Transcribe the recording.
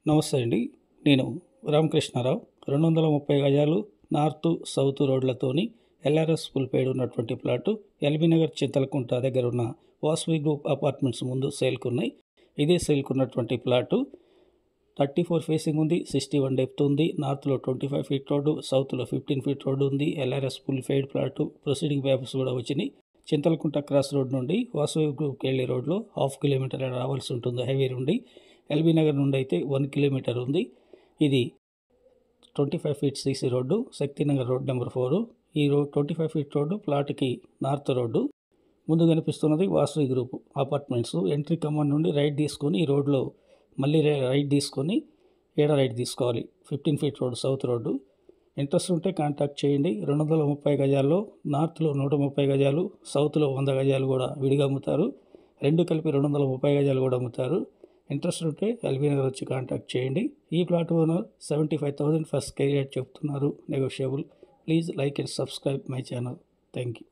నమస్తే అండి. నేను రామకృష్ణారావు. 230 గజాలు నార్త్ సౌత్ రోడ్లతోని ఎల్ఆర్ఎస్ ఫుల్పేడ్ ఉన్నటువంటి ప్లాటు ఎల్బీ నగర్ చింతలకుంట దగ్గర ఉన్న వాసవి గ్రూప్ అపార్ట్మెంట్స్ ముందు సేల్కున్నాయి. ఇదే సేల్కున్నటువంటి ప్లాటు 34 ఫేసింగ్ ఉంది, 61 డెప్త్ ఉంది. నార్త్లో 25 ఫీట్ రోడ్డు, సౌత్లో 15 ఫీట్ రోడ్డు ఉంది. LRS full paid plot. Proceeding papers కూడా వచ్చినాయి. చింతలకుంట క్రాస్ రోడ్ నుండి వాసవి గ్రూప్కి వెళ్ళే రోడ్లో 1/2 కిలోమీటర్ రావాల్సి ఉంటుంది హైవే నుండి. ఎల్బీ నగర్ నుండి అయితే 1 కిలోమీటర్ ఉంది. ఇది 25 feet CC road, Shaktinagar road number 4. ఈ 25 ఫీట్ రోడ్డు ప్లాట్కి నార్త్ రోడ్డు. ముందు కనిపిస్తున్నది వాసవి గ్రూప్ అపార్ట్మెంట్స్. ఎంట్రీ కమాండ్ నుండి రైట్ తీసుకొని ఈ రోడ్లో మళ్ళీ రైట్ తీసుకొని రైట్ తీసుకోవాలి. 15 feet road south road. Interest ఉంటే కాంటాక్ట్ చేయండి. 230 గజాల్లో నార్త్లో 130 గజాలు, సౌత్లో 100 గజాలు కూడా విడిగా అమ్ముతారు. రెండు కలిపి 230 గజాలు కూడా అమ్ముతారు. ఇంట్రెస్ట్ ఉంటే ఎల్బీ నగర్ వచ్చి కాంటాక్ట్ చేయండి. ఈ plot owner 75,000 first square yard చెప్తున్నారు, negotiable. Please like and subscribe my channel. Thank you.